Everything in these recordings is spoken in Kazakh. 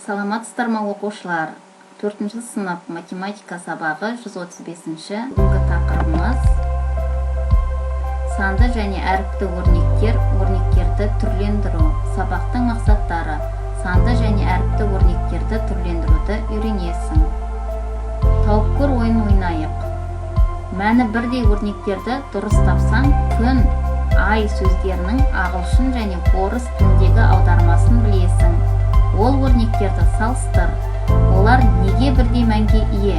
Саламатсыздар ма оқушылар? 4-ші сынып математика сабағы 135-ші. Бүгінгі тақырыбымыз санды және әріпті өрнектер, өрнектерді түрлендіру. Сабақтың мақсаттары: санды және әріпті өрнектерді түрлендіруді үйренесің. Тауып көр ойын ойнайық. Мәні бірдей өрнектерді дұрыс тапсаң, күн, ай сөздерінің ағылшын және орыс тіліндегі аудармасын білесің. Ол өрнектерді салыстыр. Олар неге бірдей мәнге ие?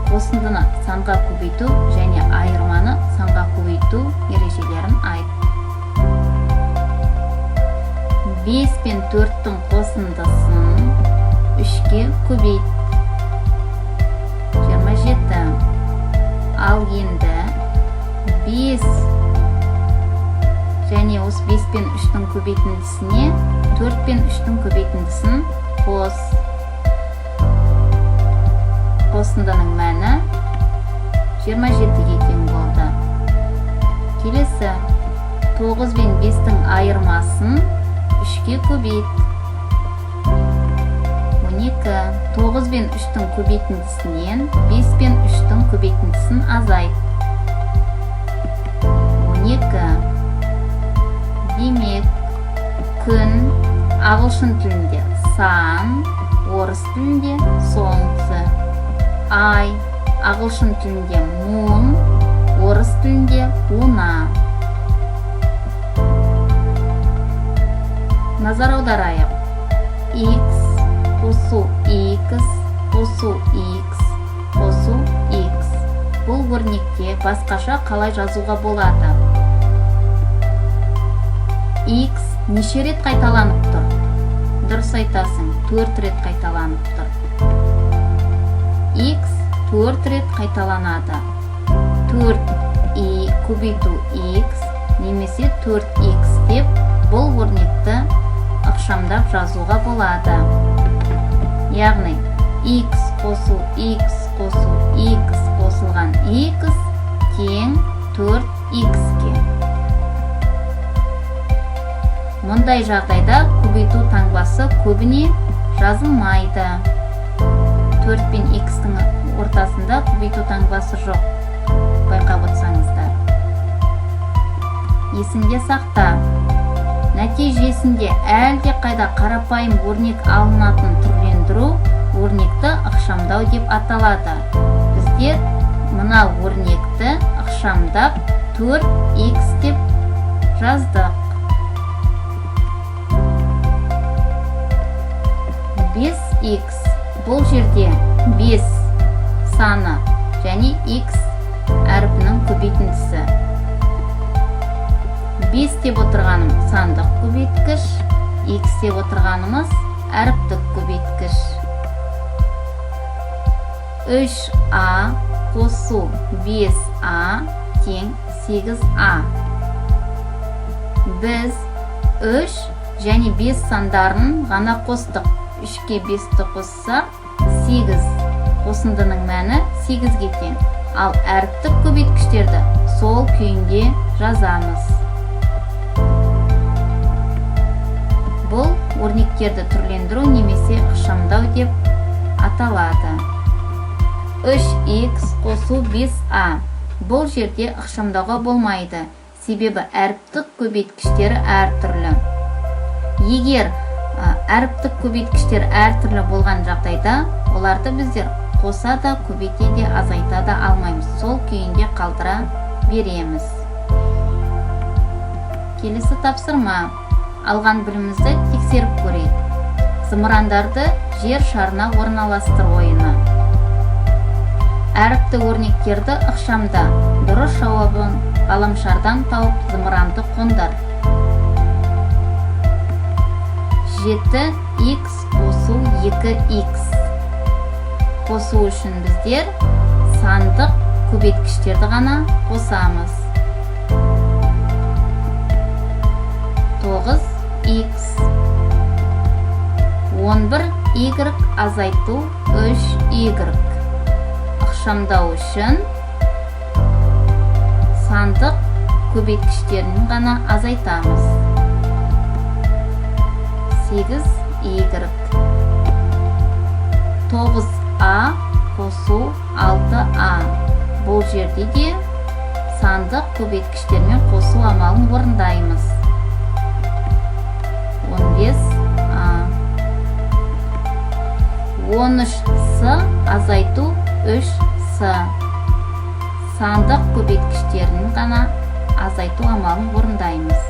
Қосындыны санға көбейту және айырманы санға көбейту ережелерін айт. 5 пен 4-тің қосындысын 3-ке көбейт. 27. Ал енді 5 және осы 5 пен 3-тің көбейтіндісіне 4 пен 3-тің көбейтіндісін қос. Қосындының мәні 27-ге тең болды. Келесі 9 пен 5-тің айырмасын 3-ке көбейт. 12. 9 пен 3-тің көбейтіндісінен 5 пен 3-тің көбейтіндісін азайт. 12. Демек, күн ағылшын тілінде сан, орыс тілінде солнце. Ай ағылшын тілінде moon, орыс тілінде луна. Назар аударайық. X қосу X қосу X қосу X. Бұл өрнекте басқаша қалай жазуға болады? X неше рет қайталанып тұр? Дұрыс айтасың, 4 рет қайталанып тұр. X 4 рет қайталанады. 4i көбейту X немесе 4x деп бұл өрнекті ықшамдап жазуға болады. Яғни X қосу X қосу X қосылған X тең 4x-ке. Мұндай жағдайда көбейту таңбасы көбіне жазылмайды. 4 пен x-тің ортасында көбейту таңбасы жоқ. Байқап отырсаңыздар. Есіңде сақта. Нәтижесінде әлде қайда қарапайым өрнек алынатын түрлендіру өрнекті ықшамдау деп аталады. Біздер мына өрнекті ықшамдап 4x деп жаздық. 5x бұл жерде 5 саны және x әріпінің көбейтіндісі. 5 деп отырғаным сандық көбейткіш, x деп отырғанымыз әріптік көбейткіш. 3a қосу 5a тең 8a. Біз 3 және 5 сандарын ғана қостық. 3-ке 5-ті қосса 8. Қосындының мәні 8-ге тең. Ал әріптік көбейткіштерді сол күйінде жазамыз. Бұл өрнектерді түрлендіру немесе ықшамдау деп аталады. 3x қосу 5a. Бұл жерде ықшамдауға болмайды, себебі әріптік көбейткіштері әртүрлі. Егер әріптік көбейткіштер әртүрлі болған жағдайда, оларды біздер қоса да, көбейте де, азайта да алмаймыз. Сол күйінде қалдыра береміз. Келесі тапсырма. Алған білімізді тексеріп көрейік. Зымырандарды жер шарына орналастыр ойыны. Әріпті өрнектерді ықшамда. Дұрыс жауабын ғаламшардан тауып зымыранды қондыр. 7x қосу 2x. Қосу үшін біздер сандық көбейткіштерді ғана қосамыз. 9x. 11y азайту 3y. Ықшамдау үшін сандық көбейткіштерін ғана азайтамыз. 8y. 9А қосу 6А. Бұл жерде де сандық көбейткіштермен қосу амалын орындаймыз. 15А. 13С азайту 3С. Сандық көбейткіштерін ғана азайту амалын орындаймыз.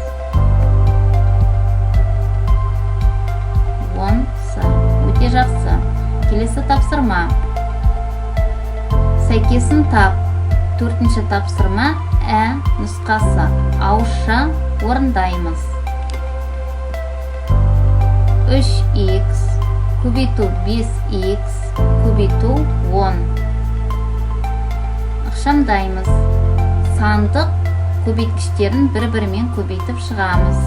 10С. Өте жақсы. Келесі тапсырма. Сәйкесін тап. 4-ші тапсырма нұсқасы. Ауызша орындаймыз. 3х көбейту 5х көбейту 10. Ықшамдаймыз. Сандық көбейткіштерін бір-бірімен көбейтіп шығамыз.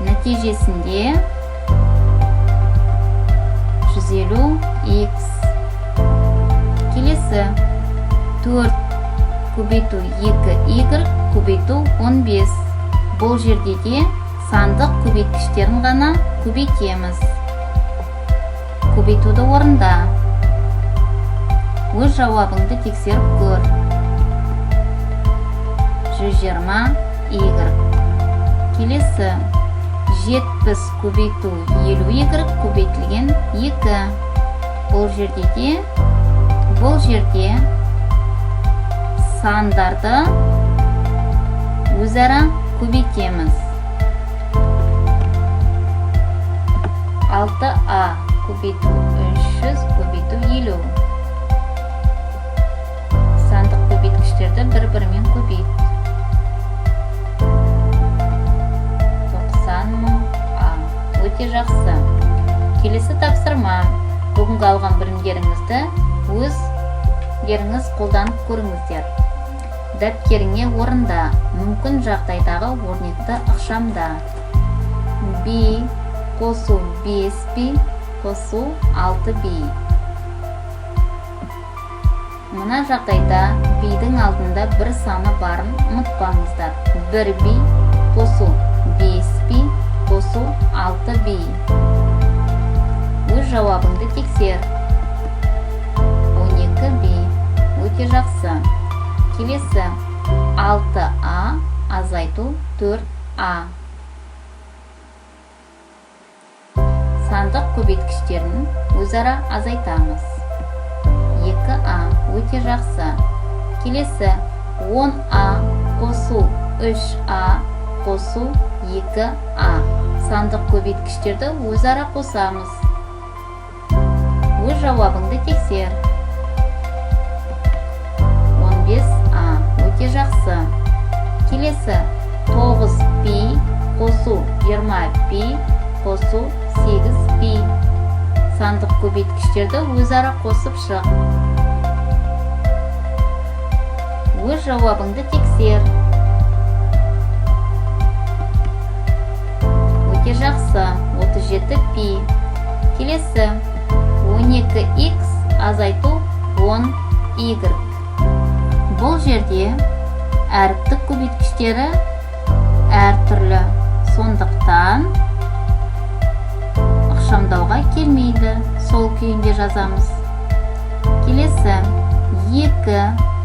Нәтижесінде 150х. Келесі 4 көбейту 2y көбейту 15. Бұл жерде де сандық көбейткіштерін ғана көбейтеміз. Көбейтуді орында. Өз жауабыңды тексеріп көр. 120y. Келесі 70 көбейту 50y көбейтілген 2. Бұл жерде сандарды өзара көбейтеміз. 6А көбейту 300 көбейту 50. Сандық көбейткіштерді бір-бірімен көбейт. 90.000А. Өте жақсы. Келесі тапсырма. Бүгінгі алған білімдеріңізді өздеріңіз қолданып көріңіздер. Дәптеріңе орында. Мүмкін жағдайдағы өрнекті ықшамда. B қосу 5B қосу 6B. Мына жағдайда B-дің алдында бір саны барын ұмытпаңыздар. 1B қосу 5B қосу 6B. Өз жауабыңды тексер. 12B. Өте жақсы. Келесі 6А азайту 4А. Сандық көбейткіштерін өзара азайтамыз. 2А. Өте жақсы. Келесі 10А қосу 3А қосу 2А. Сандық көбейткіштерді өзара қосамыз. Өз жауабыңды тексер. 15А. Өте жақсы. Келесі 9B қосу 20B қосу 8B. Сандық көбейткіштерді өзара қосып шық. Өз жауабыңды тексер. Өте жақсы. 37B. Келесі 12x азайту 10y. Бұл жерде әріптік көбейткіштері әртүрлі. Сондықтан ықшамдауға келмейді. Сол күйінде жазамыз. Келесі 2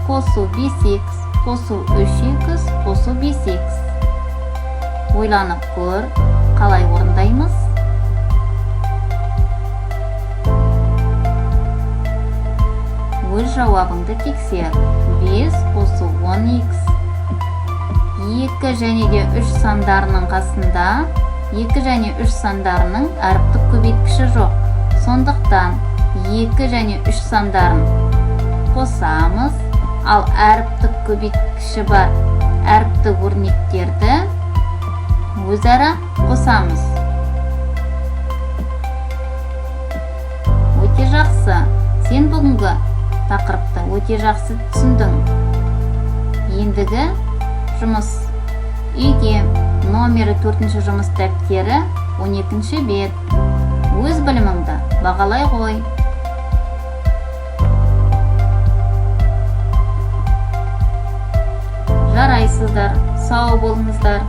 қосу 5x қосу 3x қосу 5x. Ойланып көр, қалай орындаймыз? Өз жауабыңды тексер. 5 қосу 10x. 2 және де 3 сандарының қасында 2 және 3 сандарының әріптік көбейткіші жоқ. Сондықтан 2 және 3 сандарын қосамыз, ал әріптік көбейткіші бар әріптік өрнектерді өзара қосамыз. Өте жақсы. Сен бүгінгі тақырыпты өте жақсы түсіндің. Ендігі жұмыс. Үйге номері 4-ші жұмыс дәптері 12-ші бет. Өз біліміңді бағалай қой. Жарайсыздар, сау болыңыздар.